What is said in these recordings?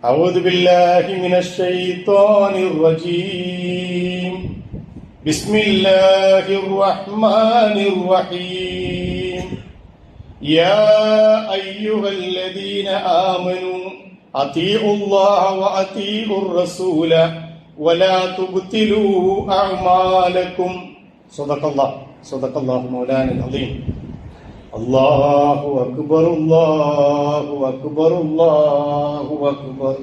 أعوذ بالله من الشيطان الرجيم بسم الله الرحمن الرحيم يا أيها الذين آمنوا أطيعوا الله وأطيعوا الرسول ولا تبطلوا أعمالكم صدق الله مولانا العظيم الله أكبر الله أكبر الله أكبر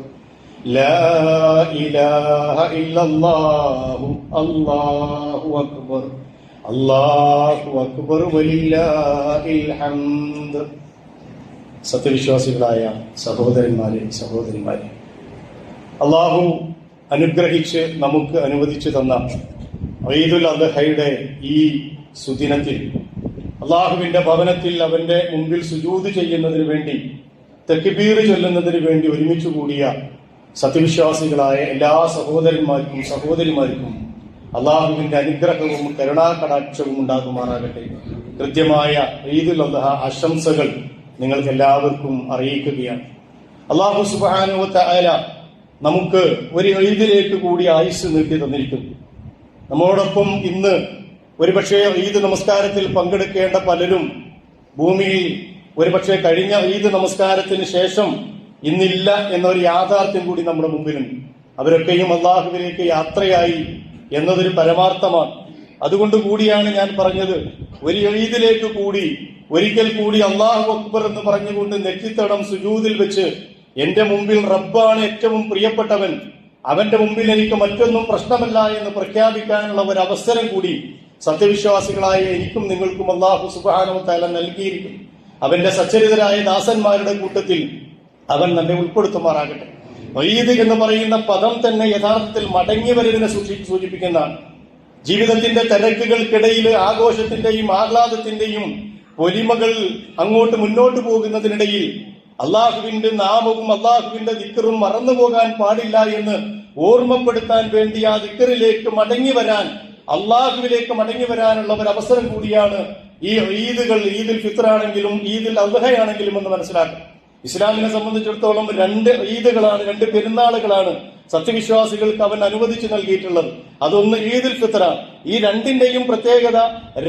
لا إله إلا الله الله أكبر الله أكبر ولله الحمد. സത്യവിശ്വാസികളായ സഹോദരന്മാരെ, അള്ളാഹു അനുഗ്രഹിച്ച് നമുക്ക് അനുവദിച്ചു തന്ന ഈദുൽ അദ്ഹയുടെ ഈ സുദിനത്തിൽ അള്ളാഹുവിന്റെ ഭവനത്തിൽ അവന്റെ മുമ്പിൽ സുജൂദ് ചെയ്യുന്നതിന് വേണ്ടി, തക്ബീർ ചൊല്ലുന്നതിന് വേണ്ടി ഒരുമിച്ചു കൂടിയ സത്യവിശ്വാസികളായ എല്ലാ സഹോദരന്മാർക്കും സഹോദരിമാർക്കും അള്ളാഹുവിന്റെ അനുഗ്രഹവും കരുണാകടാക്ഷവും ഉണ്ടാകുമാറാകട്ടെ. കൃത്യമായ ഈദുൽ അദ്ഹ ആശംസകൾ നിങ്ങൾക്ക് എല്ലാവർക്കും അറിയിക്കുകയാണ്. അള്ളാഹു സുബ്ഹാനഹു വ തആല നമുക്ക് ഒരു ഈദിലേക്ക് കൂടി ആയുസ് നീട്ടി തന്നിരിക്കുന്നു. നമ്മോടൊപ്പം ഇന്ന് ഒരുപക്ഷെ ഈദ് നമസ്കാരത്തിൽ പങ്കെടുക്കേണ്ട പലരും ഭൂമിയിൽ ഒരുപക്ഷെ കഴിഞ്ഞ ഈദ് നമസ്കാരത്തിന് ശേഷം ഇന്നില്ല എന്നൊരു യാഥാർത്ഥ്യം കൂടി നമ്മുടെ മുമ്പിലുണ്ട്. അവരൊക്കെയും അള്ളാഹുവിലേക്ക് യാത്രയായി എന്നതൊരു പരമാർത്ഥമാണ്. അതുകൊണ്ട് കൂടിയാണ് ഞാൻ പറഞ്ഞത്, ഒരു ഈദിലേക്ക് കൂടി ഒരിക്കൽ കൂടി അല്ലാഹു അക്ബർ എന്ന് പറഞ്ഞുകൊണ്ട് നെറ്റിത്തടം സുജൂദിൽ വെച്ച് എന്റെ മുമ്പിൽ റബ്ബാണ് ഏറ്റവും പ്രിയപ്പെട്ടവൻ, അവന്റെ മുമ്പിൽ എനിക്ക് മറ്റൊന്നും പ്രശ്നമല്ല എന്ന് പ്രഖ്യാപിക്കാനുള്ള ഒരു അവസരം കൂടി സത്യവിശ്വാസികളായ എനിക്കും നിങ്ങൾക്കും അല്ലാഹു സുബ്ഹാനഹു വ തആല നൽകിയിരിക്കും. അവന്റെ സച്ചരിതരായ ദാസന്മാരുടെ കൂട്ടത്തിൽ അവൻ നമ്മെ ഉൾപ്പെടുത്തുമാറാകട്ടെ. ഈദ് എന്ന് പറയുന്ന പദം തന്നെ യഥാർത്ഥത്തിൽ മടങ്ങി വരവിനെ സൂചിപ്പിക്കുന്നതാണ്. ജീവിതത്തിന്റെ തിരക്കുകൾക്കിടയിൽ ആഘോഷത്തിന്റെയും ആഹ്ലാദത്തിന്റെയും പൊലിമകൾ അങ്ങോട്ട് മുന്നോട്ട് പോകുന്നതിനിടയിൽ അള്ളാഹുവിന്റെ നാമവും അള്ളാഹുവിന്റെ ദിക്റും മറന്നുപോകാൻ പാടില്ല എന്ന് ഓർമ്മപ്പെടുത്താൻ വേണ്ടി ആ ദിക്റിലേക്ക് മടങ്ങി വരാൻ, അള്ളാഹുവിലേക്ക് മടങ്ങി വരാനുള്ള ഒരു അവസരം കൂടിയാണ് ഈ ഈദുകൾ. ഈദുൽ ഫിത്ർ ആണെങ്കിലും ഈദുൽ അദ്ഹയാണെങ്കിലും എന്ന് മനസ്സിലാക്കാം. ഇസ്ലാമിനെ സംബന്ധിച്ചിടത്തോളം രണ്ട് ഈദുകളാണ്, രണ്ട് പെരുന്നാളുകളാണ് സത്യവിശ്വാസികൾക്ക് അവൻ അനുവദിച്ചു നൽകിയിട്ടുള്ളത്. അതൊന്ന് ഈദുൽ ഫിത്റാണ്. ഈ രണ്ടിന്റെയും പ്രത്യേകത,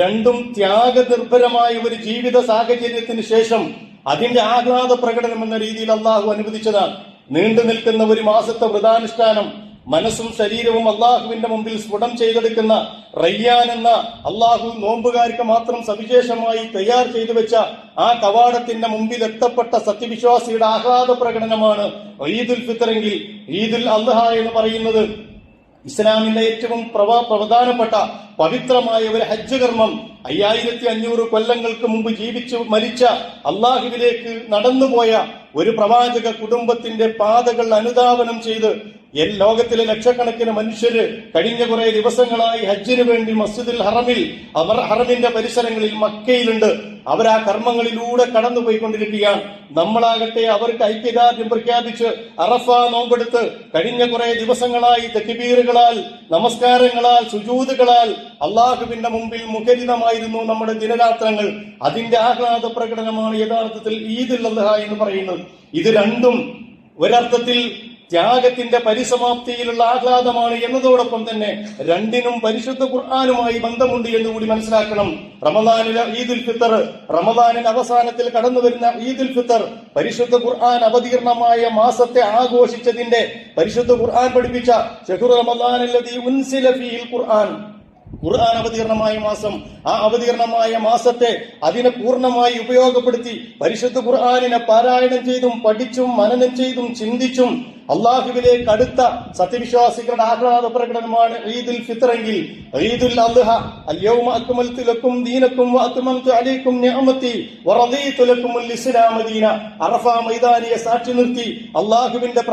രണ്ടും ത്യാഗനിർഭരമായ ഒരു ജീവിത സാഹചര്യത്തിന് ശേഷം അതിന്റെ ആഹ്ലാദ പ്രകടനം എന്ന രീതിയിൽ അള്ളാഹു അനുവദിച്ചതാണ്. നീണ്ടു നിൽക്കുന്ന ഒരു മാസത്തെ വ്രതാനുഷ്ഠാനം, മനസ്സും ശരീരവും അള്ളാഹുവിന്റെ മുമ്പിൽ സ്ഫുടം ചെയ്തെടുക്കുന്ന റയ്യാൻ എന്ന അള്ളാഹു നോമ്പുകാർക്ക് മാത്രം സവിശേഷമായി തയ്യാർ ചെയ്തു വെച്ച ആ കവാടത്തിന്റെ മുമ്പിൽ എത്തപ്പെട്ട സത്യവിശ്വാസിയുടെ ആഹ്ലാദ പ്രകടനമാണ് ഈദുൽ ഫിത്റെങ്കിൽ. ഈദുൽ അദ്ഹ എന്ന് പറയുന്നത് ഇസ്ലാമിന്റെ ഏറ്റവും പ്രധാനപ്പെട്ട പവിത്രമായ ഒരു ഹജ്ജ് കർമ്മം. 5500 കൊല്ലങ്ങൾക്ക് മുമ്പ് ജീവിച്ചു മരിച്ച അള്ളാഹുവിലേക്ക് നടന്നുപോയ ഒരു പ്രവാചക കുടുംബത്തിന്റെ പാതകൾ അനുധാവനം ചെയ്ത് ലോകത്തിലെ ലക്ഷക്കണക്കിന് മനുഷ്യര് കഴിഞ്ഞ കുറെ ദിവസങ്ങളായി ഹജ്ജിന് വേണ്ടി മസ്ജിദുൽ ഹറമിൽ, അവർ ഹറമിന്റെ പരിസരങ്ങളിൽ മക്കയിലുണ്ട്. അവർ ആ കർമ്മങ്ങളിലൂടെ കടന്നുപോയിക്കൊണ്ടിരിക്കുകയാണ്. നമ്മളാകട്ടെ അവർക്ക് ഐക്യദാർഢ്യം പ്രഖ്യാപിച്ച് അറഫ നോമ്പെടുത്ത് കഴിഞ്ഞ കുറെ ദിവസങ്ങളായി തക്ബീറുകളാൽ, നമസ്കാരങ്ങളാൽ, സുജൂദുകളാൽ അള്ളാഹുവിന്റെ മുമ്പിൽ മുഖരിതമായിരുന്നു നമ്മുടെ ദിനരാത്രങ്ങൾ. അതിന്റെ ആഹ്ലാദ പ്രകടനമാണ് യഥാർത്ഥത്തിൽ ഈദുൽ അദ്ഹ എന്ന് പറയുന്നത്. ഇത് രണ്ടും ഒരർത്ഥത്തിൽ ത്യാഗത്തിന്റെ പരിസമാപ്തിയിലുള്ള ആഹ്ലാദമാണ് എന്നതോടൊപ്പം തന്നെ രണ്ടിനും പരിശുദ്ധ ഖുർആനുമായി ബന്ധമുണ്ട് എന്നുകൂടി മനസ്സിലാക്കണം. റമദാനിലെ ഈദുൽ ഫിത്ർ, റമദാനിന്റെ അവസാനത്തിൽ കടന്നു വരുന്ന ഈദുൽ ഫിത്ർ, പരിശുദ്ധ ഖുർആൻ അവതീർണമായ മാസത്തെ ആഘോഷിച്ചതിന്റെ, പരിശുദ്ധ ഖുർആൻ പഠിപ്പിച്ച ശഹ്റു റമദാനല്ലദീ ഉൻസില ഫീഹിൽ ഖുർആൻ, ഖുർആൻ അവതീർണമായ മാസം, ആ അവതീർണമായ മാസത്തെ അതിനെ പൂർണ്ണമായി ഉപയോഗപ്പെടുത്തി പരിശുദ്ധ ഖുർആനിനെ പാരായണം ചെയ്തും പഠിച്ചും മനനം ചെയ്തും ചിന്തിച്ചും അള്ളാഹുവിലേക്ക് അടുത്ത സത്യവിശ്വാസികളുടെ ആഹ്ലാദ പ്രകടനമാണ് ഈദുൽ ഫിത്റെങ്കിൽ. ഈദുൽ അദ്ഹ അൽയൗമ അക്മൽതു ലക്കും ദീനക്കും വഅത്മംതു അലൈക്കും നിഅമതി വറദീതു ലക്കുമുൽ ഇസ്ലാമ ദീന. അറഫ മൈതാനിയെ സാക്ഷി നിർത്തി അള്ളാഹുവിന്റെ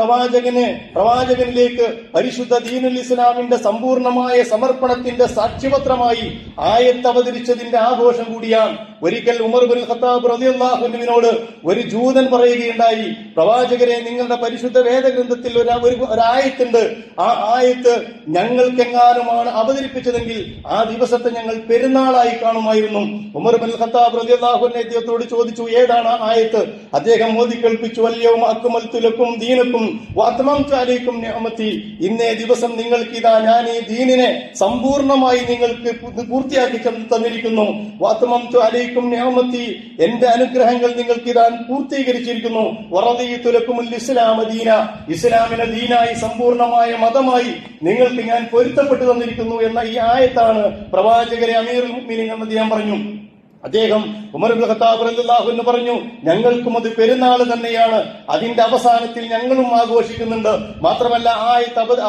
പ്രവാചകനിലേക്ക് പരിശുദ്ധ ദീനുൽ ഇസ്ലാമിന്റെ സമ്പൂർണമായ സമർപ്പണത്തിന്റെ സാക്ഷ്യപത്രമായി ആയത്ത് അവതരിച്ചതിന്റെ ആഘോഷം കൂടിയാണ് ഒരിക്കൽ ഉമർ ഇബ്നുൽ ഖത്താബ് റളിയല്ലാഹു അൻഹുവിനോട് ഒരു ജൂതൻ പറയുകയുണ്ടായി, പ്രവാചകരെ, നിങ്ങളുടെ പരിശുദ്ധ വേദഗ്രന്ഥത്തിൽ ഒരു ആയത്തുണ്ട്, ആ ആയത്ത് ഞങ്ങൾക്കെങ്ങാനുമാണ് അവതരിപ്പിച്ചതെങ്കിൽ ആ ദിവസത്തെ ഞങ്ങൾ പെരുന്നാളായി കാണുമായിരുന്നു. ഉമർ ഇബ്നുൽ ഖത്താബ് റളിയല്ലാഹു അൻഹു അദ്ദേഹത്തോട് ചോദിച്ചു, ഏതാണ് ആ ആയത്ത്? അദ്ദേഹം ഓതി കേൾപ്പിച്ചു, അൽയൗമ അക്മൽതു ലക്കും ദീനക്കും വഅത്മംതു അലൈക്കും നിഅമതി. ഇന്നേ ദിവസം നിങ്ങൾക്കിതാ ഞാൻ ഈ ദീനിനെ സമ്പൂർണ്ണമായി നിങ്ങൾക്ക് പൂർത്തിയാക്കി തന്നിരിക്കുന്നു. വഅത്മംതു അലൈക്കും നിഅമതി, എന്റെ അനുഗ്രഹങ്ങൾ നിങ്ങൾക്കിതാ പൂർത്തീകരിച്ചിരിക്കുന്നു. വറദിതു ലക്കുമുൽ ഇസ്ലാമ ദീന, ഇസ്ലാമിനെ ദീനായി സമ്പൂർണ്ണമായ മതമായി നിങ്ങൾക്ക് ഞാൻ പൊരുത്തപ്പെട്ടു തന്നിരിക്കുന്നു എന്ന ഈ ആയത്താണ് പ്രവാചകരെ അമീറുൽ മുഅ്മിനീൻ എന്ന് അദ്ദേഹം പറഞ്ഞു. അദ്ദേഹം ഉമർ ഇബ്നുൽ ഖത്താബ് റളിയല്ലാഹു അൻഹു പറഞ്ഞു, ഞങ്ങൾക്കും അത് പെരുന്നാൾ തന്നെയാണ്, അതിന്റെ അവസാനത്തിൽ ഞങ്ങളും ആഘോഷിക്കുന്നുണ്ട്. മാത്രമല്ല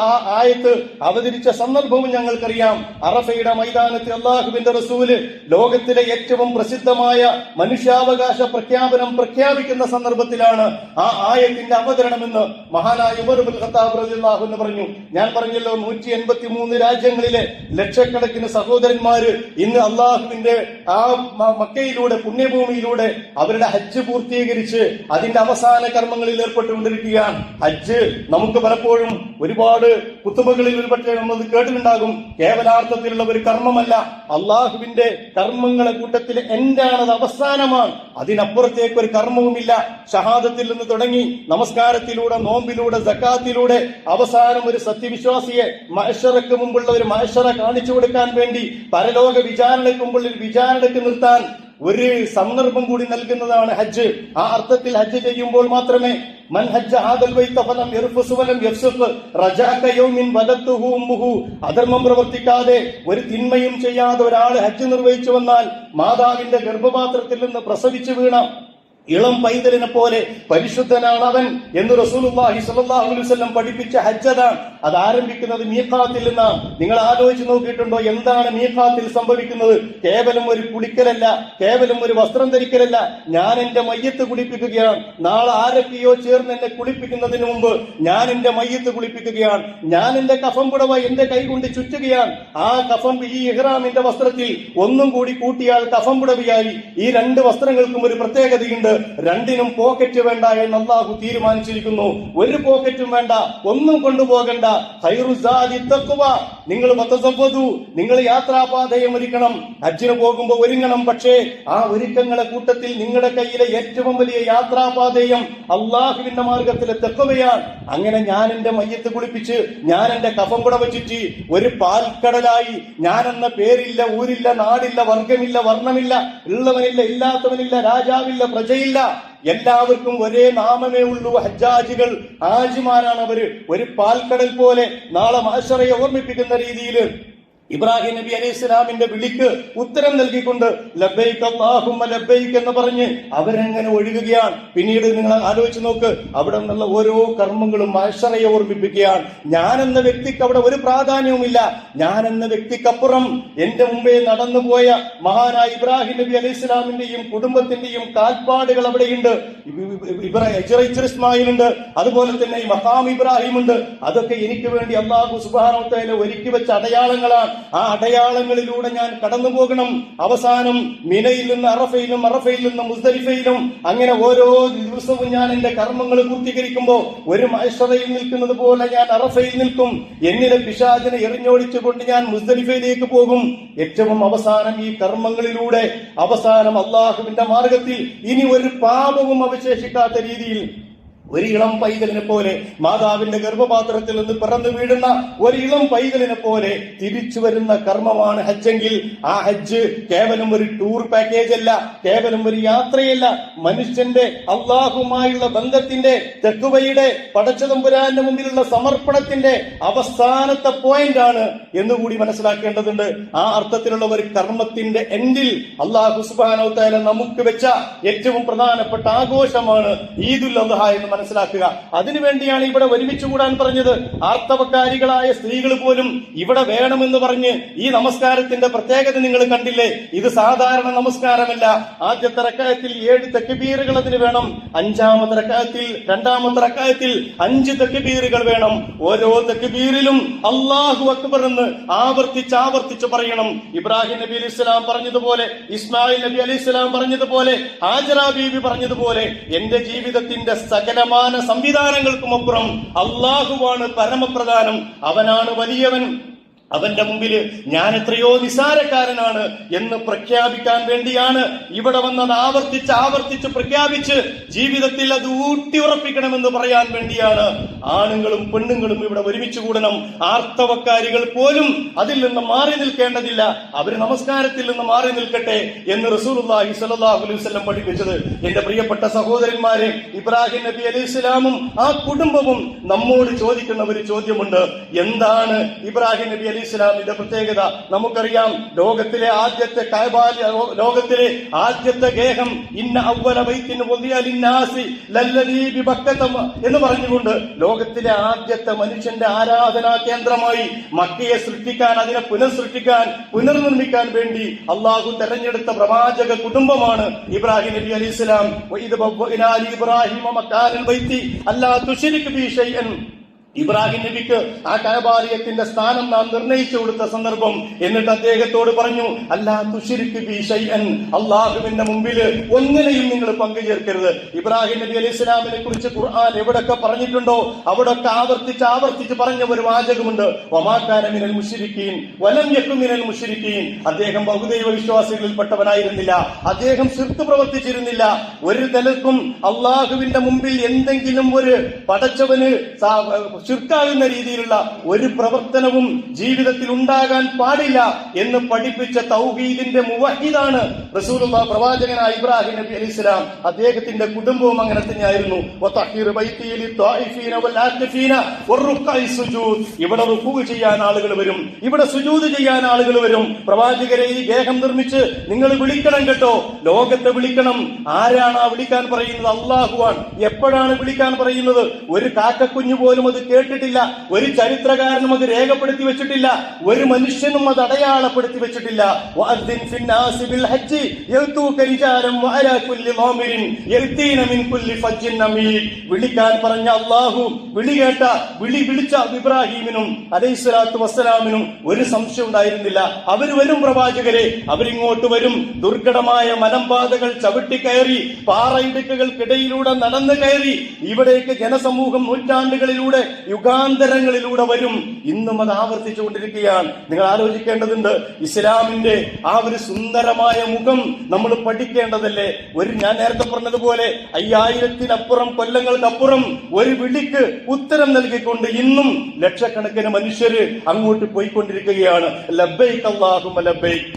ആ ആയത്ത് അവതരിച്ച സന്ദർഭവും ഞങ്ങൾക്കറിയാം. അറഫയുടെ മൈതാനത്തിൽ അല്ലാഹുവിന്റെ റസൂല് ലോകത്തിലെ ഏറ്റവും പ്രസിദ്ധമായ മനുഷ്യാവകാശ പ്രഖ്യാപനം പ്രഖ്യാപിക്കുന്ന സന്ദർഭത്തിലാണ് ആ ആയത്തിന്റെ അവതരണമെന്ന് മഹാനായ ഉമർ ഇബ്നുൽ ഖത്താബ് റളിയല്ലാഹു അൻഹു പറഞ്ഞു. ഞാൻ പറഞ്ഞല്ലോ, 183 രാജ്യങ്ങളിലെ ലക്ഷക്കണക്കിന് സഹോദരന്മാര് ഇന്ന് അല്ലാഹുവിന്റെ ആ മക്കയിലൂടെ, പുണ്യഭൂമിയിലൂടെ അവരുടെ ഹജ്ജ് പൂർത്തീകരിച്ച് അതിന്റെ അവസാന കർമ്മങ്ങളിൽ ഏർപ്പെട്ടുകൊണ്ടിരിക്കുകയാണ്. ഹജ്ജ് നമുക്ക് പലപ്പോഴും ഒരുപാട് കുത്തുബകളിൽ ഒരുപക്ഷെ നമ്മൾ കേട്ടിട്ടുണ്ടാകും, കേവലാർത്ഥത്തിലുള്ള ഒരു കർമ്മമല്ല, അള്ളാഹുവിന്റെ കർമ്മങ്ങളെ കൂട്ടത്തിൽ എന്റാണത് അവസാനമാണ്, അതിനപ്പുറത്തേക്ക് ഒരു കർമ്മവുമില്ല. ഷഹാദത്തിൽ നിന്ന് തുടങ്ങി നമസ്കാരത്തിലൂടെ, നോമ്പിലൂടെ, സക്കാത്തിലൂടെ അവസാനം ഒരു സത്യവിശ്വാസിയെ മഹ്ശറക്ക് മുമ്പുള്ള ഒരു മഹ്ശറ കാണിച്ചു കൊടുക്കാൻ വേണ്ടി പരലോക വിചാരണയ്ക്ക് മുമ്പുള്ള ഒരു വിചാരണയ്ക്ക് നിർത്താൻ ഒരു സന്ദർഭം കൂടി നൽകുന്നതാണ് ഹജ്ജ്. ആ അർത്ഥത്തിൽ ഹജ്ജ് ചെയ്യുമ്പോൾ മാത്രമേ മൻ ഹജ്ജ ഹാദൽ ബൈത ഫലം യർഫുസ് വലം യഫ്സുഖ് റജഅക യൗമിൻ വലത്തുഹു ഉമ്മുഹു, അധർമ്മം പ്രവർത്തിക്കാതെ ഒരു തിന്മയും ചെയ്യാതെ ഒരാൾ ഹജ്ജ് നിർവഹിച്ചു വന്നാൽ മാതാവിന്റെ ഗർഭപാത്രത്തിൽ നിന്ന് പ്രസവിച്ചു വീണ ഇളം പൈതലിനെ പോലെ പരിശുദ്ധനാണ് അവൻ എന്ന് റസൂലുള്ളാഹി സ്വല്ലല്ലാഹു അലൈഹി വസല്ലം പഠിപ്പിച്ച ഹജ്ജതാണ്. അത് ആരംഭിക്കുന്നത് മീഖാത്തിൽ നിന്നാണ്. നിങ്ങൾ ആലോചിച്ച് നോക്കിയിട്ടുണ്ടോ, എന്താണ് മീഖാത്തിൽ സംഭവിക്കുന്നത്? കേവലം ഒരു കുളിക്കലല്ല, കേവലം ഒരു വസ്ത്രം ധരിക്കലല്ല. ഞാൻ എന്റെ മയ്യത്ത് കുളിപ്പിക്കുകയാണ്. നാളെ ആരൊക്കെയോ ചേർന്ന് എന്നെ കുളിപ്പിക്കുന്നതിന് മുമ്പ് ഞാൻ എന്റെ മയ്യത്ത് കുളിപ്പിക്കുകയാണ്. ഞാൻ എന്റെ കഫം പുടവ എന്റെ കൈ കൊണ്ട് ചുറ്റുകയാണ്. ആ കഫം ഈ ഇഹ്റാമിന്റെ വസ്ത്രത്തിൽ ഒന്നും കൂടി കൂട്ടിയാൽ കഫം പുടവയായി. ഈ രണ്ട് വസ്ത്രങ്ങൾക്കും ഒരു പ്രത്യേകതയുണ്ട്, രണ്ടിനും പോക്കറ്റ് വേണ്ട എന്ന് അല്ലാഹു തീരുമാനിച്ചിരിക്കുന്നു. ഒരു പോക്കറ്റും വേണ്ട, ഒന്നും കൊണ്ടുപോകണ്ട. ഖൈറുസാദി തഖ്വ, നിങ്ങൾ വതസവ്വദു, നിങ്ങൾ യാത്രാപാതയെ ഒരുക്കണം. ഹജ്ജിന് പോകുമ്പോൾ ഒരുങ്ങണം. പക്ഷേ ആ ഒരുക്കങ്ങളെ കൂട്ടത്തിൽ നിങ്ങളുടെ കയ്യിലെ ഏറ്റവും വലിയ യാത്രാപാതയും അള്ളാഹുവിന്റെ മാർഗത്തിലെ തഖ്വയാണ്. അങ്ങനെ ഞാൻ എന്റെ മയ്യത്ത് കുളിപ്പിച്ച്, ഞാൻ എന്റെ കഫം കുട വച്ചിട്ട് ഒരു പാൽക്കടലായി, ഞാനെന്ന പേരില്ല, ഊരില്ല, നാടില്ല, വർഗമില്ല, വർണ്ണമില്ല, ഉള്ളവനില്ല, ഇല്ലാത്തവനില്ല, രാജാവില്ല, പ്രജയില്ല, എല്ലാവർക്കും ഒരേ നാമമേ ഉള്ളൂ. ഹജ്ജാജികൾ, ഹാജിമാരാണ് അവര്. ഒരു പാൽക്കടൽ പോലെ നാളെ മഹ്ശറയെ ഓർമ്മിപ്പിക്കുന്ന രീതിയിൽ ഇബ്രാഹിം നബി അലൈഹി സ്വലാമിന്റെ വിളിക്ക് ഉത്തരം നൽകിക്കൊണ്ട് ലബ്ബൈക് അല്ലാഹുമ്മ ലബ്ബൈക് എന്ന് പറഞ്ഞ് അവരെങ്ങനെ ഒഴുകുകയാണ്. പിന്നീട് നിങ്ങൾ ആലോചിച്ച് നോക്ക്, അവിടെ നിന്നുള്ള ഓരോ കർമ്മങ്ങളും മഹ്ശറയെ ഓർമ്മിപ്പിക്കുകയാണ്. ഞാനെന്ന വ്യക്തിക്ക് അവിടെ ഒരു പ്രാധാന്യവുമില്ല. ഞാനെന്ന വ്യക്തിക്കപ്പുറം എന്റെ മുമ്പേ നടന്നുപോയ മഹാനായ ഇബ്രാഹിം നബി അലൈഹി സ്വലാമിന്റെയും കുടുംബത്തിന്റെയും കാൽപ്പാടുകൾ അവിടെയുണ്ട്. ഇസ്മായിൽ ഉണ്ട്, അതുപോലെ തന്നെ മഖാം ഇബ്രാഹിം ഉണ്ട്. അതൊക്കെ എനിക്ക് വേണ്ടി അല്ലാഹു സുബ്ഹാനഹു വ തആല ഒരുക്കി വെച്ച അടയാളങ്ങളാണ്. ആ അടയാളങ്ങളിലൂടെ ഞാൻ കടന്നു പോകണം. അവസാനം മിനയിൽ നിന്ന് അറഫയിലും, അറഫയിൽ നിന്ന് മുസ്ദലിഫയിലും, അങ്ങനെ ഓരോ ദിവസവും ഞാൻ എന്റെ കർമ്മങ്ങൾ പൂർത്തീകരിക്കുമ്പോൾ ഒരു മഹ്ശറയിൽ നിൽക്കുന്നത് പോലെ ഞാൻ അറഫയിൽ നിൽക്കും. എന്നിലെ പിശാചിനെ എറിഞ്ഞോടിച്ചുകൊണ്ട് ഞാൻ മുസ്ദലിഫയിലേക്ക് പോകും. ഏറ്റവും അവസാനം ഈ കർമ്മങ്ങളിലൂടെ അവസാനം അള്ളാഹുവിന്റെ മാർഗത്തിൽ ഇനി ഒരു പാപവും അവശേഷിക്കാത്ത രീതിയിൽ ഒരു ഇളം പൈതലിനെ പോലെ, മാതാവിന്റെ ഗർഭപാത്രത്തിൽ നിന്ന് പിറന്നു വീഴുന്ന ഒരു ഇളം പൈതലിനെ പോലെ തിരിച്ചു വരുന്ന കർമ്മമാണ് ഹജ്ജെങ്കിൽ, ആ ഹജ്ജ് കേവലം ഒരു ടൂർ പാക്കേജ് അല്ല, കേവലം ഒരു യാത്രയല്ല. മനുഷ്യന്റെ അള്ളാഹുമായുള്ള ബന്ധത്തിന്റെ, തഖ്വയുടെ, പടച്ചതമ്പുരാന്റെ മുമ്പിലുള്ള സമർപ്പണത്തിന്റെ അവസാനത്തെ പോയിന്റ് ആണ് എന്നുകൂടി മനസ്സിലാക്കേണ്ടതുണ്ട്. ആ അർത്ഥത്തിലുള്ള ഒരു കർമ്മത്തിന്റെ എൻഡിൽ അല്ലാഹു സുബ്ഹാനഹു വ തആല നമുക്ക് വെച്ച ഏറ്റവും പ്രധാനപ്പെട്ട ആഘോഷമാണ് ഈദുൽ അദ്ഹ എന്ന് മനസ്സിലാക്കുക. അതിനുവേണ്ടിയാണ് ഇവിടെ ഒരുമിച്ച് കൂടാൻ പറഞ്ഞത്. ആർത്തവക്കാരികളായ സ്ത്രീകൾ പോലും ഇവിടെ വേണമെന്ന് പറഞ്ഞ് ഈ നമസ്കാരത്തിന്റെ പ്രത്യേകത നിങ്ങൾ കണ്ടില്ലേ? ഇത് സാധാരണ നമസ്കാരമല്ല. ആദ്യത്തെ റക്അത്തിൽ 7 തക്ബീറുകൾ അതിന് വേണം. അഞ്ചാമത്തെ റക്അത്തിൽ, രണ്ടാമത്തെ റക്അത്തിൽ 5 തക്ബീറുകൾ വേണം. ഓരോ തക്ബീറിലും അല്ലാഹു അക്ബർ എന്ന് ആവർത്തിച്ച് പറയണം. ഇബ്രാഹിം നബി അലൈഹി സ്വലാം പറഞ്ഞതുപോലെ, ഇസ്മായിൽ നബി അലൈഹി സ്വലാം പറഞ്ഞതുപോലെ, ഹാജറ ബീവി പറഞ്ഞതുപോലെ, എന്റെ ജീവിതത്തിന്റെ സകലമാന സംവിധാനങ്ങൾക്കുമപ്പുറം അല്ലാഹുവാണ് പരമപ്രധാനം. അവനാണ് വലിയവൻ. അവന്റെ മുമ്പിൽ ഞാൻ എത്രയോ നിസാരക്കാരനാണ് എന്ന് പ്രഖ്യാപിക്കാൻ വേണ്ടിയാണ് ഇവിടെ വന്നത്. ആവർത്തിച്ച് പ്രഖ്യാപിച്ച് ജീവിതത്തിൽ അത് ഊട്ടിയുറപ്പിക്കണമെന്ന് പറയാൻ വേണ്ടിയാണ് ആണുങ്ങളും പെണ്ണുങ്ങളും ഇവിടെ ഒരുമിച്ച് കൂടണം. ആർത്തവക്കാരികൾ പോലും അതിൽ നിന്ന് മാറി നിൽക്കേണ്ടതില്ല. അവർ നമസ്കാരത്തിൽ നിന്ന് മാറി നിൽക്കട്ടെ എന്ന് റസൂലുള്ളാഹി സ്വല്ലല്ലാഹു അലൈഹി വസല്ലം പഠിപ്പിച്ചത്. എന്റെ പ്രിയപ്പെട്ട സഹോദരന്മാരെ, ഇബ്രാഹിം നബി അലൈഹി സ്വലാമും ആ കുടുംബവും നമ്മോട് ചോദിക്കുന്ന ഒരു ചോദ്യമുണ്ട്. എന്താണ് ഇബ്രാഹിം നബി അലൈഹി ഇസ്ലാമിന്റെ പ്രത്യേകത? നമുക്കറിയാം, ലോകത്തിലെ ആദ്യത്തെ ലോകത്തിലെ ആദ്യത്തെ ഗേഹം ഇന്ന അവ്വല ബൈത്തിൻ വുദിഅ ലിന്നാസി ലല്ലദീ ബിബക്കത എന്ന് പറഞ്ഞുകൊണ്ട് ലോകത്തിലെ ആദ്യത്തെ മനുഷ്യന്റെ ആരാധനാ കേന്ദ്രമായി മക്കയെ സൃഷ്ടിക്കാൻ, അതിനെ പുനർനിർമ്മിക്കാൻ വേണ്ടി അള്ളാഹു തെരഞ്ഞെടുത്ത പ്രവാചക കുടുംബമാണ് ഇബ്രാഹിം നബി അലൈഹി സ്വലാം. വഇദ് ബവ്വഅനാ ഇബ്രാഹിമ മകാനൽ ബൈത്തി അല്ലാ തുശ്രിക് ബി ശൈഅൻ. ഇബ്രാഹിം നബിക്ക് ആ കഅബാലയത്തിന്റെ സ്ഥാനം നാം നിർണയിച്ചു കൊടുത്ത സന്ദർഭം. എന്നിട്ട് അദ്ദേഹത്തോട് പറഞ്ഞു, അല്ലാ തുശ്രിക് ബി ശൈഅൻ, അല്ലാഹുവിന്റെ മുമ്പിൽ ഒന്നിനെയും നിങ്ങൾ പങ്കുചേർക്കരുത്. ഇബ്രാഹിം നബി അലൈഹി സ്വലാമിനെ കുറിച്ച് ഖുർആൻ എവിടൊക്കെ പറഞ്ഞിട്ടുണ്ടോ അവിടൊക്കെ ആവർത്തിച്ച് പറഞ്ഞ ഒരു വാചകമുണ്ട്, വമാ കാന മിനൽ മുശ്രിക്കീൻ വലം യകുൻ മിനൽ മുശ്രിക്കീൻ. അദ്ദേഹം ബഹുദൈവ വിശ്വാസികളിൽപ്പെട്ടവനായിരുന്നില്ല. അദ്ദേഹം ശിർക്ക് പ്രവർത്തിച്ചിരുന്നില്ല. ഒരു തലക്കും അള്ളാഹുവിന്റെ മുമ്പിൽ എന്തെങ്കിലും ഒരു പടച്ചവന് ശിർക്കാകുന്ന രീതിയിലുള്ള ഒരു പ്രവർത്തനവും ജീവിതത്തിൽ ഉണ്ടാകാൻ പാടില്ല എന്ന് പഠിപ്പിച്ച തൗഹീദിന്റെ മുവഹിദാണ് റസൂലുള്ളാഹി പ്രവാചകനായ ഇബ്രാഹിം നബി അലൈഹി സ്വലാം. അദ്ദേഹത്തിന്റെ കുടുംബവും അങ്ങനെ തന്നെയായിരുന്നു. ഇവിടെ റുക്ഊ ചെയ്യാൻ ആളുകൾ വരും, ഇവിടെ സുജൂദ് ചെയ്യാൻ ആളുകൾ വരും. പ്രവാചകരെ, ഈ ഗേഹം നിർമ്മിച്ച് നിങ്ങൾ വിളിക്കണം കേട്ടോ, ലോകത്തെ വിളിക്കണം. ആരാണ് ആ വിളിക്കാൻ പറയുന്നത്? അല്ലാഹുവാണ്. എപ്പോഴാണ് വിളിക്കാൻ പറയുന്നത്? ഒരു കാക്കക്കുഞ്ഞു പോലും അത് കേട്ടിട്ടില്ല. ഒരു ചരിത്രകാരനും അത് രേഖപ്പെടുത്തി വെച്ചിട്ടില്ല. ഒരു മനുഷ്യനും അത് അടയാളപ്പെടുത്തി വെച്ചിട്ടില്ല. വിളിക്കാൻ പറഞ്ഞ അല്ലാഹു വിളിച്ച ഇബ്രാഹിമിനും അലൈഹിസ്സലാത്തു വസ്സലാമിനും ഒരു സംശയം ഉണ്ടായിരുന്നില്ല. അവർ വരും പ്രവാചകരെ, അവരിങ്ങോട്ട് വരും. ദുർഘടമായ മലമ്പാതകൾ ചവിട്ടിക്കയറി, പാറയിടുക്കുകൾക്കിടയിലൂടെ നടന്നു കയറി ഇവിടേക്ക് ജനസമൂഹം നൂറ്റാണ്ടുകളിലൂടെ, യുഗാന്തരങ്ങളിലൂടെ വരും. ഇന്നും അത് ആവർത്തിച്ചുകൊണ്ടിരിക്കുകയാണ്. നിങ്ങൾ ആലോചിക്കേണ്ടതുണ്ട്, ഇസ്ലാമിന്റെ ആ ഒരു സുന്ദരമായ മുഖം നമ്മൾ പഠിക്കേണ്ടതല്ലേ? ഞാൻ നേരത്തെ പറഞ്ഞതുപോലെ 5000-ലപ്പുറം കൊല്ലങ്ങൾക്കപ്പുറം ഒരു വിളിക്ക് ഉത്തരം നൽകിക്കൊണ്ട് ഇന്നും ലക്ഷക്കണക്കിന് മനുഷ്യര് അങ്ങോട്ട് പോയിക്കൊണ്ടിരിക്കുകയാണ്. ലബ്ബൈക് അല്ലാഹുമ്മ ലബ്ബൈക്.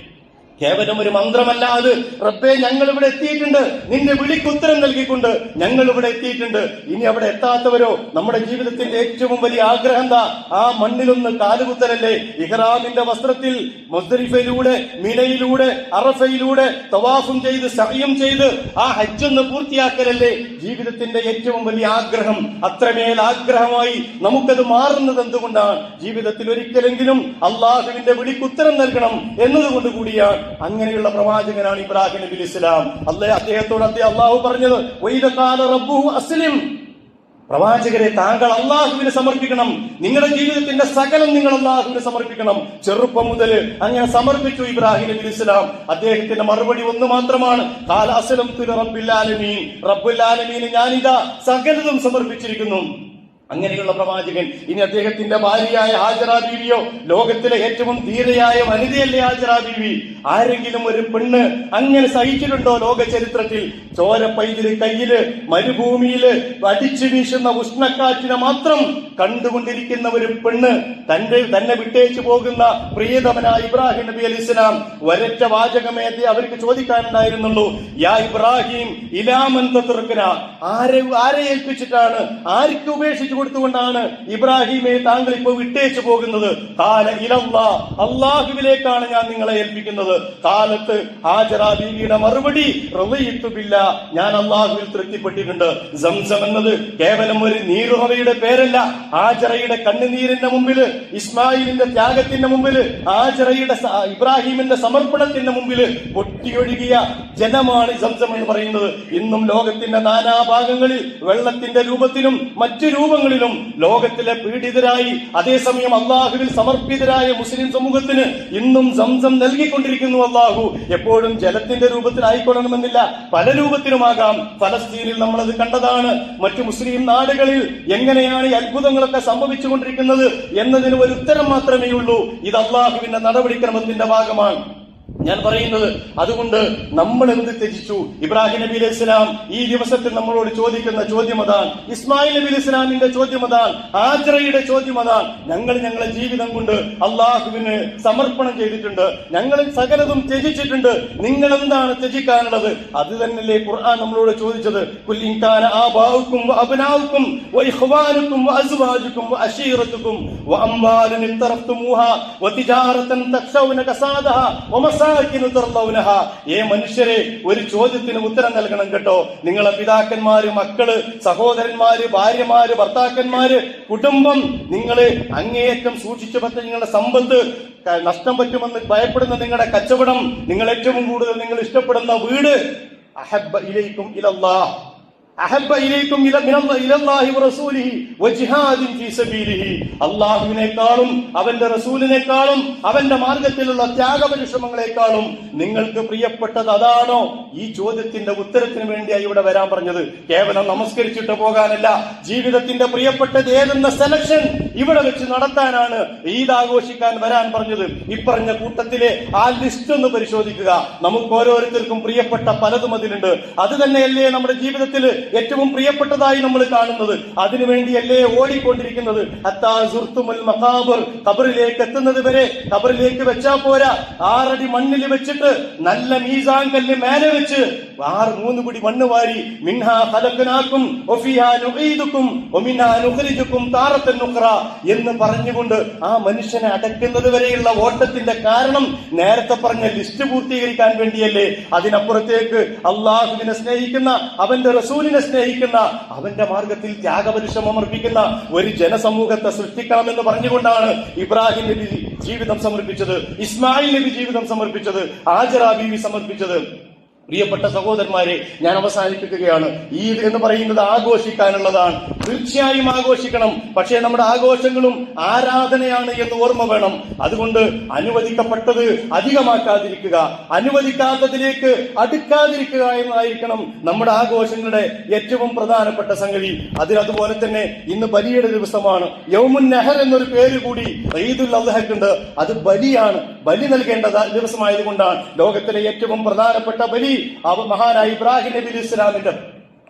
കേവലം ഒരു മന്ത്രമല്ല അത്. റബ്ബേ, ഞങ്ങൾ ഇവിടെ എത്തിയിട്ടുണ്ട്, നിന്റെ വിളിക്ക് ഉത്തരം നൽകിക്കൊണ്ട് ഞങ്ങൾ ഇവിടെ എത്തിയിട്ടുണ്ട്. ഇനി അവിടെ എത്താത്തവരോ? നമ്മുടെ ജീവിതത്തിന്റെ ഏറ്റവും വലിയ ആഗ്രഹം എന്താ? ആ മണ്ണിലൊന്ന് കാലുകുത്തലല്ലേ? ഇഹ്റാമിന്റെ വസ്ത്രത്തിൽ മുസ്ദലിഫയിലൂടെ, മിനയിലൂടെ, അറഫയിലൂടെ തവാഫും ചെയ്ത് സഅയും ചെയ്ത് ആ ഹജ്ജൊന്ന് പൂർത്തിയാക്കലല്ലേ ജീവിതത്തിന്റെ ഏറ്റവും വലിയ ആഗ്രഹം? അത്രമേൽ ആഗ്രഹമായി നമുക്കത് മാറുന്നത് എന്തുകൊണ്ടാണ്? ജീവിതത്തിൽ ഒരിക്കലെങ്കിലും അള്ളാഹുവിന്റെ വിളിക്ക് ഉത്തരം നൽകണം എന്നതുകൊണ്ട് കൂടിയാണ്. അങ്ങനെയുള്ള പ്രവാചകനാണ് ഇബ്രാഹിം നബി ഇസ്ലാം. അദ്ദേഹത്തോട് അള്ളാഹു പറഞ്ഞത്, വഇദ ഖാല റബ്ബുഹു അസ്ലിം. പ്രവാചകരെ, താങ്കൾ അള്ളാഹുവിന് സമർപ്പിക്കണം. നിങ്ങളുടെ ജീവിതത്തിന്റെ സകലം നിങ്ങൾ അള്ളാഹുവിന് സമർപ്പിക്കണം. ചെറുപ്പം മുതൽ അങ്ങനെ സമർപ്പിച്ചു ഇബ്രാഹിം നബി ഇസ്ലാം. അദ്ദേഹത്തിന്റെ മറുപടി ഒന്ന് മാത്രമാണ്, ഖാല അസ്ലംതു റബ്ബിൽ ആലമീൻ. റബ്ബുൽ ആലമീന് ഞാനിതാ സകലതും സമർപ്പിച്ചിരിക്കുന്നു. അങ്ങനെയുള്ള പ്രവാചകൻ. ഇനി അദ്ദേഹത്തിന്റെ ഭാര്യയായ ഹാജറ ബീവിയോ? ലോകത്തിലെ ഏറ്റവും ധീരയായ വനിതയല്ലേ ഹാജറ ബീവി? ആരെങ്കിലും ഒരു പെണ്ണ് അങ്ങനെ സഹിച്ചിട്ടുണ്ടോ ലോക ചരിത്രത്തിൽ? ചോരപ്പൈതില് കയ്യില് മരുഭൂമിയില് അടിച്ചു വീശുന്ന ഉഷ്ണക്കാറ്റിനെ മാത്രം കണ്ടുകൊണ്ടിരിക്കുന്ന ഒരു പെണ്ണ് തന്നെ വിട്ടേച്ചു പോകുന്ന പ്രിയതമനായ ഇബ്രാഹിം നബി അലൈഹി സ്വലാം ഒരൊറ്റ വാചകമേ അവർക്ക് ചോദിക്കാനുണ്ടായിരുന്നുള്ളൂ, യാ ഇബ്രാഹിം ഇലാമൻ തത്റകന. ആരെ ഏൽപ്പിച്ചിട്ടാണ്, ആർക്ക് ഉപേക്ഷിച്ചു കൊടുത്തുകൊണ്ടാണ് ഇബ്രാഹിമെ താങ്കൾ ഇപ്പോൾ വിട്ടേച്ചു പോകുന്നത്? ഖാല ഇലല്ലാഹ്, അല്ലാഹുവിലേക്കാണ് ഞാൻ നിങ്ങളെ ഏൽപ്പിക്കുന്നത്. കാലത്ത് ഹാജറ ബീവിയുടെ മറുപടി റളിയതു ബില്ലാ, ഞാൻ അള്ളാഹുവിൽ തൃപ്തിപ്പെട്ടിട്ടുണ്ട്. സംസം എന്നത് കേവലം ഒരു നീരുറവയുടെ പേരല്ല. ഹാജറയുടെ കണ്ണുനീരിന്റെ മുമ്പിൽ, ഇസ്മായിലിന്റെ ത്യാഗത്തിന്റെ മുമ്പിൽ, ഹാജറയുടെ ഇബ്രാഹിമിന്റെ സമർപ്പണത്തിന്റെ മുമ്പിൽ പൊട്ടിയൊഴുകിയ ജലമാണ് സംസം എന്ന് പറയുന്നത്. ഇന്നും ലോകത്തിന്റെ നാനാഭാഗങ്ങളിൽ വെള്ളത്തിന്റെ രൂപത്തിലും മറ്റു രൂപങ്ങളിലും ലോകത്തിലെ പീഡിതരായി അതേസമയം അള്ളാഹുവിൽ സമർപ്പിതരായ മുസ്ലിം സമൂഹത്തിന് ഇന്നും സംസം നൽകിക്കൊണ്ടിരിക്കുന്നു അള്ളാഹു. എപ്പോഴും ജലത്തിന്റെ രൂപത്തിലായിക്കൊള്ളണമെന്നില്ല, പല രൂപത്തിലുമാകാം. ഫലസ്തീനിൽ നമ്മളത് കണ്ടതാണ്. മറ്റു മുസ്ലിം നാടുകളിൽ എങ്ങനെയാണ് ഈ അത്ഭുതങ്ങളൊക്കെ സംഭവിച്ചുകൊണ്ടിരിക്കുന്നത് എന്നതിന് ഒരു ഉത്തരം മാത്രമേ ഉള്ളൂ. ഇത് അള്ളാഹുവിന്റെ നടപടിക്രമത്തിന്റെ ഭാഗമാണ്. ഞാൻ പറയുന്നത് അതുകൊണ്ട് നമ്മൾ എന്ത് ത്യജിച്ചു? ഇബ്രാഹിം നബി അലൈഹി ഇസ്ലാം ഈ ദിവസത്തിൽ നമ്മളോട് ചോദിക്കുന്ന ചോദ്യം അതാണ്. ഇസ്മായിൽ നബി അലൈഹി ഇസ്ലാമിന്റെ ചോദ്യം അതാണ്. ഹാജറയുടെ ചോദ്യം അതാണ്. ഞങ്ങളെ ജീവിതം കൊണ്ട് അള്ളാഹുവിന് സമർപ്പണം ചെയ്തിട്ടുണ്ട്, ഞങ്ങൾ സകലതും ത്യജിച്ചിട്ടുണ്ട്, നിങ്ങൾ എന്താണ് ത്യജിക്കാനുള്ളത്? അത് തന്നെയല്ലേ ഖുർആൻ നമ്മളോട് ചോദിച്ചത്. ഖുൽ ഇൻ കാന ആബാഉക്കും വഅബ്നാഉക്കും വഇഖ്വാനുക്കും വഅസ്വാജുക്കും വഅശീറത്തുക്കും വഅംവാലുൻ ഇഖ്തറഫ്തുമൂഹാ വതിജാറതൻ തഖ്ശൗന കസാദഹാ ഏ മനുഷ്യരെ, ഒരു ചോദ്യത്തിന് ഉത്തരം നൽകണം കേട്ടോ. നിങ്ങളെ പിതാക്കന്മാര്, മക്കള്, സഹോദരന്മാര്, ഭാര്യമാര്, ഭർത്താക്കന്മാര്, കുടുംബം, നിങ്ങള് അങ്ങേയറ്റം സൂക്ഷിച്ചു പറ്റ നിങ്ങളുടെ സമ്പത്ത് നഷ്ടം പറ്റുമെന്ന് ഭയപ്പെടുന്ന നിങ്ങളുടെ കച്ചവടം, നിങ്ങൾ ഏറ്റവും കൂടുതൽ നിങ്ങൾ ഇഷ്ടപ്പെടുന്ന വീട്, അഹബ്ബ ഇലൈക്കും ഇലല്ലാഹ് അഹബ്ബ ഇലൈക്കും ഇലല്ലാഹി വറസൂലിഹി വജിഹാദിൻ ഫീ സബീലിഹി, അല്ലാഹുവിനേക്കാളും അവന്റെ റസൂലിനേക്കാളും അവന്റെ മാർഗത്തിലുള്ള ത്യാഗപരിശ്രമങ്ങളെക്കാളും നിങ്ങൾക്ക് പ്രിയപ്പെട്ടത് അതാണോ? ഈ ചോദ്യത്തിന്റെ ഉത്തരത്തിന് വേണ്ടിയായി ഇവിടെ വരാൻ പറഞ്ഞത്. കേവലം നമസ്കരിച്ചിട്ട് പോകാനല്ല, ജീവിതത്തിന്റെ പ്രിയപ്പെട്ടത് ഏതെന്ന സെലക്ഷൻ ഇവിടെ വെച്ച് നടത്താനാണ് ഈദ് ആഘോഷിക്കാൻ വരാൻ പറഞ്ഞത്. ഇപ്പറഞ്ഞ കൂട്ടത്തിലെ ആ ലിസ്റ്റ് ഒന്ന് പരിശോധിക്കുക. നമുക്ക് ഓരോരുത്തർക്കും പ്രിയപ്പെട്ട പലതും അതിലുണ്ട്. അത് തന്നെയല്ലേ നമ്മുടെ ജീവിതത്തിൽ ഏറ്റവും പ്രിയപ്പെട്ടതായി നമ്മൾ കാണുന്നത്. അതിനുവേണ്ടിയല്ലേ ഓടിക്കൊണ്ടിരിക്കുന്നത്. ഖബറിലേക്ക് എത്തുന്നത് വരെ ഖബറിലേക്ക് വെച്ചാ പോരാ, 6 അടി മണ്ണിൽ വെച്ചിട്ട് നല്ല മീസാൻ കല്ല് മേലെ വെച്ച് 3 പിടി മണ്ണ് വാരി മിൻഹാ ഖലഖനാകും വഫീഹാ നുഈദുകും വമിൻഹാ നുഖ്രിജുകും താറത്തൻ ഉഖ്റ എന്ന് പറഞ്ഞുകൊണ്ട് ആ മനുഷ്യനെ അടക്കുന്നത് വരെയുള്ള ഓട്ടത്തിന്റെ കാരണം നേരത്തെ പറഞ്ഞ ലിസ്റ്റ് പൂർത്തീകരിക്കാൻ വേണ്ടിയല്ലേ. അതിനപ്പുറത്തേക്ക് അള്ളാഹുവിനെ സ്നേഹിക്കുന്ന, അവന്റെ റസൂലിനെ സ്നേഹിക്കുന്ന, അവന്റെ മാർഗത്തിൽ ത്യാഗപരിശ്രമം അർപ്പിക്കുന്ന ഒരു ജനസമൂഹത്തെ സൃഷ്ടിക്കണമെന്ന് പറഞ്ഞുകൊണ്ടാണ് ഇബ്രാഹിം നബി ജീവിതം സമർപ്പിച്ചത്, ഇസ്മായിൽ നബി ജീവിതം സമർപ്പിച്ചത്, ഹാജറ ബീവി സമർപ്പിച്ചത്. പ്രിയപ്പെട്ട സഹോദരന്മാരെ, ഞാൻ അവസാനിപ്പിക്കുകയാണ്. ഈദ് എന്ന് പറയുന്നത് ആഘോഷിക്കാനുള്ളതാണ്. തീർച്ചയായും ആഘോഷിക്കണം. പക്ഷേ നമ്മുടെ ആഘോഷങ്ങളും ആരാധനയാണ് എന്ന് ഓർമ്മ വേണം. അതുകൊണ്ട് അനുവദിക്കപ്പെട്ടത് അധികമാക്കാതിരിക്കുക, അനുവദിക്കാത്തതിലേക്ക് അടുക്കാതിരിക്കുക എന്നായിരിക്കണം നമ്മുടെ ആഘോഷങ്ങളുടെ ഏറ്റവും പ്രധാനപ്പെട്ട സംഗതി. അതുപോലെ തന്നെ ഇന്ന് ബലിയുടെ ദിവസമാണ്. യൗമുൻ നഹർ എന്നൊരു പേര് കൂടി ഈദുൽ അദ്ഹയ്ക്കുണ്ട്. അത് ബലിയാണ്, ബലി നൽകേണ്ട ദിവസമായതുകൊണ്ടാണ്. ലോകത്തിലെ ഏറ്റവും പ്രധാനപ്പെട്ട ബലി മഹാനായ ഇബ്രാഹിം നബി അലൈഹി ഇസ്ലാമിന്റെ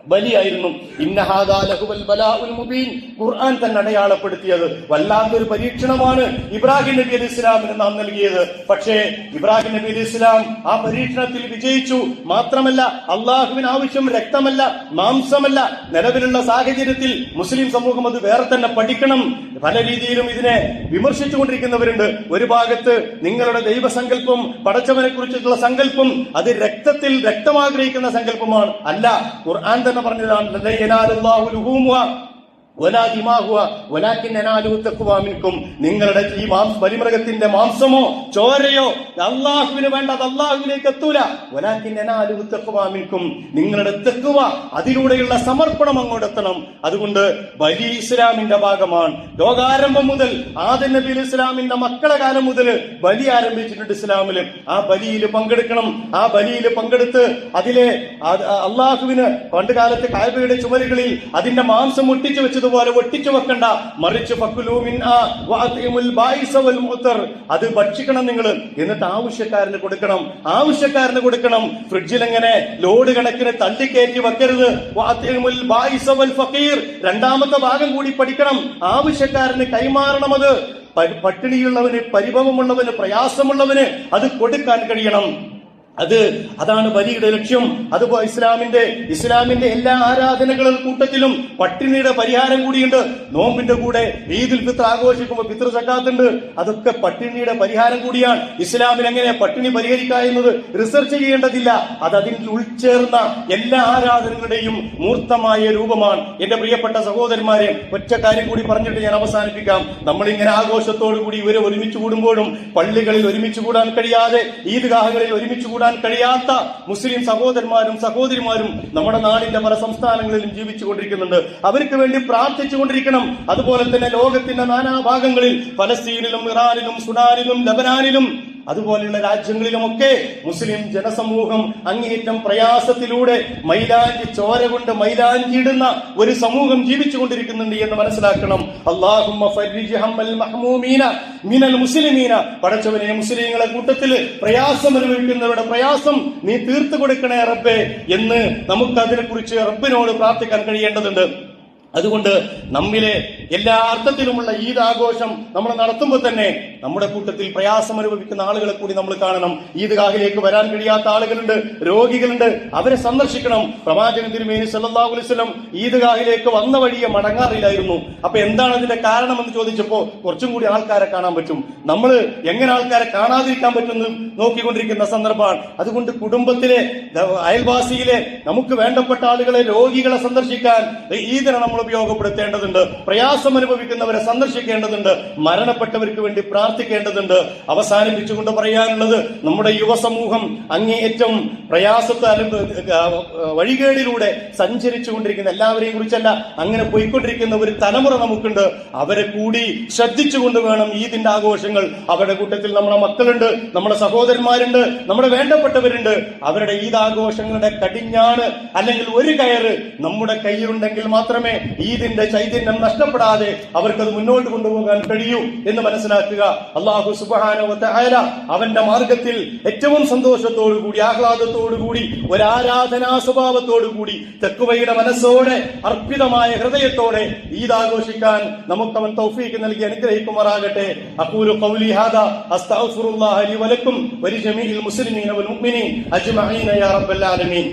ബലിയായിരുന്നു. ഇന്നഹാദാ ലഹുവൽ ബലാഉൽ മുബീൻ, ഖുർആൻ തന്നെ അടയാളപ്പെടുത്തിയത്. വല്ലാത്തൊരു പരീക്ഷണമാണ് ഇബ്രാഹിം നബി അലൈഹി ഇസ്ലാമിന് നാം നൽകിയത്. പക്ഷേ ഇബ്രാഹിം നബി അലൈഹി ഇസ്ലാം ആ പരീക്ഷണത്തിൽ വിജയിച്ചു. മാത്രമല്ല അള്ളാഹുവിന് ആവശ്യം രക്തമല്ല, മാംസമല്ല. നിലവിലുള്ള സാഹചര്യത്തിൽ മുസ്ലിം സമൂഹം അത് വേറെ തന്നെ പഠിക്കണം. പല രീതിയിലും ഇതിനെ വിമർശിച്ചുകൊണ്ടിരിക്കുന്നവരുണ്ട്. ഒരു ഭാഗത്ത് നിങ്ങളുടെ ദൈവസങ്കല്പം, പടച്ചവനെ കുറിച്ചിട്ടുള്ള സങ്കല്പം അത് രക്തത്തിൽ രക്തമാഗ്രഹിക്കുന്ന സങ്കല്പമാണ്. അല്ല, ഖുർആൻ തന്നെ പറഞ്ഞതാണ്, നിങ്ങളുടെ ഈ ബലിമൃഗത്തിന്റെ മാംസമോ ചോരയോ അള്ളാഹുവിന് വേണ്ട, അത് അള്ളാഹുവിലേക്ക് എത്തൂല. നിങ്ങളുടെ തെക്കുവ, അതിലൂടെയുള്ള സമർപ്പണം അങ്ങോട്ടെത്തണം. അതുകൊണ്ട് ബലി ഇസ്ലാമിന്റെ ഭാഗമാണ്. ലോകാരംഭം മുതൽ ആദം നബി അലൈഹി ഇസ്ലാമിന്റെ മക്കളെ കാലം മുതൽ ബലി ആരംഭിച്ചിട്ടുണ്ട് ഇസ്ലാമിൽ. ആ ബലിയിൽ പങ്കെടുക്കണം. ആ ബലിയിൽ പങ്കെടുത്ത് അതിലെ അള്ളാഹുവിന് പണ്ട് കാലത്ത് കഅബയുടെ ചുമരുകളിൽ അതിന്റെ മാംസം ഒട്ടിച്ചു വെച്ചതുപോലെ ഒട്ടിച്ചു വെക്കണ്ട, മറിച്ച് അത് ഭക്ഷിക്കണം നിങ്ങൾ. എന്നിട്ട് ആവശ്യക്കാരന് കൊടുക്കണം. ഫ്രിഡ്ജിൽ എങ്ങനെ ലോഡ് കണക്കിന് തള്ളിക്കയറ്റി വെക്കരുത്. രണ്ടാമത്തെ ഭാഗം കൂടി പഠിക്കണം. ആവശ്യക്കാരന് കൈമാറണം. അത് പട്ടിണിയുള്ളവന്, പരിഭവമുള്ളവന്, പ്രയാസമുള്ളവന് അത് കൊടുക്കാൻ കഴിയണം. അതാണ് ബലിയുടെ ലക്ഷ്യം. അതുപോലെ ഇസ്ലാമിന്റെ എല്ലാ ആരാധനകളും കൂട്ടത്തിലും പട്ടിണിയുടെ പരിഹാരം കൂടിയുണ്ട്. നോമ്പിന്റെ കൂടെ ഈദുൽ ഫിത്ർ ആഘോഷിക്കുമ്പോൾ ഫിത്ർ സക്കാത്ത് ഉണ്ട്. അതൊക്കെ പട്ടിണിയുടെ പരിഹാരം കൂടിയാണ്. ഇസ്ലാമിൽ എങ്ങനെ പട്ടിണി പരിഹരിക്കുക എന്നത് റിസർച്ച് ചെയ്യേണ്ടതില്ല. അതിൽ ഉൾച്ചേർന്ന എല്ലാ ആരാധനകളുടെയും മൂർത്തമായ രൂപമാണ്. എന്റെ പ്രിയപ്പെട്ട സഹോദരന്മാരെ, ഒറ്റ കാര്യം കൂടി പറഞ്ഞിട്ട് ഞാൻ അവസാനിപ്പിക്കാം. നമ്മളിങ്ങനെ ആഘോഷത്തോടു കൂടി ഇവരെ ഒരുമിച്ച് കൂടുമ്പോഴും പള്ളികളിൽ ഒരുമിച്ച് കൂടാൻ കഴിയാതെ, ഈദ്ഗാഹുകളിൽ ഒരുമിച്ച് കൂടാൻ കഴിയാത്ത മുസ്ലിം സഹോദരന്മാരും സഹോദരിമാരും നമ്മുടെ നാടിന്റെ പല സംസ്ഥാനങ്ങളിലും ജീവിച്ചുകൊണ്ടിരിക്കുന്നുണ്ട്. അവർക്ക് വേണ്ടി പ്രാർത്ഥിച്ചുകൊണ്ടിരിക്കണം. അതുപോലെ തന്നെ ലോകത്തിന്റെ നാനാഭാഗങ്ങളിൽ, ഫലസ്തീനിലും ഇറാനിലും സുഡാനിലും ലബനാനിലും അതുപോലെയുള്ള രാജ്യങ്ങളിലുമൊക്കെ മുസ്ലിം ജനസമൂഹം അങ്ങേയറ്റം പ്രയാസത്തിലൂടെ ചോര കൊണ്ട് മൈലാഞ്ചിയിടുന്ന ഒരു സമൂഹം ജീവിച്ചുകൊണ്ടിരിക്കുന്നുണ്ട് എന്ന് മനസ്സിലാക്കണം. അല്ലാഹുമ്മ ഫർരിജ് ഹമ്മൽ മഹ്മൂമീന മിനൽ മുസ്ലിമീന, പടച്ചവനെ മുസ്ലിങ്ങളെ കൂട്ടത്തിൽ പ്രയാസം അനുഭവിക്കുന്നവരുടെ പ്രയാസം നീ തീർത്തു കൊടുക്കണേ റബ്ബേ എന്ന് നമുക്ക് അതിനെക്കുറിച്ച് റബ്ബിനോട് പ്രാർത്ഥിക്കാൻ കഴിയേണ്ടതുണ്ട്. അതുകൊണ്ട് നമ്മിലെ എല്ലാ അർത്ഥത്തിലുമുള്ള ഈദ് ആഘോഷം നമ്മൾ നടത്തുമ്പോൾ തന്നെ നമ്മുടെ കൂട്ടത്തിൽ പ്രയാസം അനുഭവിക്കുന്ന ആളുകളെ കൂടി നമ്മൾ കാണണം. ഈദ്ഗാഹിലേക്ക് വരാൻ കഴിയാത്ത ആളുകളുണ്ട്, രോഗികളുണ്ട്, അവരെ സന്ദർശിക്കണം. പ്രവാചകൻ തിരുമേനി സല്ലല്ലാഹു അലൈഹി വസല്ലം ഈദ്ഗാഹിലേക്ക് വന്ന വഴിയെ മടങ്ങാറില്ലായിരുന്നു. അപ്പൊ എന്താണ് അതിന്റെ കാരണം എന്ന് ചോദിച്ചപ്പോ കുറച്ചും കൂടി ആൾക്കാരെ കാണാൻ പറ്റും. നമ്മൾ എങ്ങനെ ആൾക്കാരെ കാണാതിരിക്കാൻ പറ്റുമെന്ന് നോക്കിക്കൊണ്ടിരിക്കുന്ന സന്ദർഭമാണ്. അതുകൊണ്ട് കുടുംബത്തിലെ, അയൽവാസിയിലെ നമുക്ക് വേണ്ടപ്പെട്ട ആളുകളെ, രോഗികളെ സന്ദർശിക്കാൻ ഈദിനെ നമ്മൾ ഉപയോഗപ്പെടുത്തേണ്ടതുണ്ട്. പ്രയാസം അനുഭവിക്കുന്നവരെ സന്ദർശിക്കേണ്ടതുണ്ട്. മരണപ്പെട്ടവർക്ക് വേണ്ടി പ്രാർത്ഥിക്കേണ്ടതുണ്ട്. അവസാനിപ്പിച്ചുകൊണ്ട് പറയാനുള്ളത്, നമ്മുടെ യുവസമൂഹം അങ്ങേയറ്റം പ്രയാസത്താൽ വഴികേടിലൂടെ സഞ്ചരിച്ചു കൊണ്ടിരിക്കുന്ന, എല്ലാവരെയും കുറിച്ചല്ല, അങ്ങനെ പോയിക്കൊണ്ടിരിക്കുന്ന ഒരു തലമുറ നമുക്കുണ്ട്. അവരെ കൂടി ശ്രദ്ധിച്ചുകൊണ്ട് വേണം ഈദിന്റെ ആഘോഷങ്ങൾ. അവരുടെ കൂട്ടത്തിൽ നമ്മുടെ മക്കളുണ്ട്, നമ്മുടെ സഹോദരന്മാരുണ്ട്, നമ്മുടെ വേണ്ടപ്പെട്ടവരുണ്ട്. അവരുടെ ഈദാഘോഷങ്ങളുടെ കടിഞ്ഞാണ് അല്ലെങ്കിൽ ഒരു കയറ് നമ്മുടെ കയ്യിലുണ്ടെങ്കിൽ മാത്രമേ ഈദിന്റെ ചൈതന്യം നഷ്ടപ്പെടാതെ അവർക്കത് മുന്നോട്ട് കൊണ്ടുപോകാൻ കഴിയൂ എന്ന് മനസ്സിലാക്കുക. അല്ലാഹു സുബ്ഹാനഹു വ തആല അവന്റെ മാർഗത്തിൽ ഏറ്റവും സന്തോഷത്തോടുകൂടി, ആഹ്ലാദത്തോടുകൂടി, ഒരു ആരാധനാ സ്വഭാവത്തോടുകൂടി, തെക്കുവയുടെ മനസ്സോടെ, അർപ്പിതമായ ഹൃദയത്തോടെ ഈദ് ആഘോഷിക്കാൻ നമുക്ക് അവൻ തൗഫീഖ് നൽകി അനുഗ്രഹിക്കുമാറാകട്ടെ. അഖൂലു ഖൗലി ഹാദാ അസ്തഗ്ഫിറുല്ലാഹ ലി വലക്കും വലിജമീഇൽ മുസ്ലിമീന വൽ മുഅ്മിനീൻ അജ്മഈന യാ റബ്ബൽ ആലമീൻ.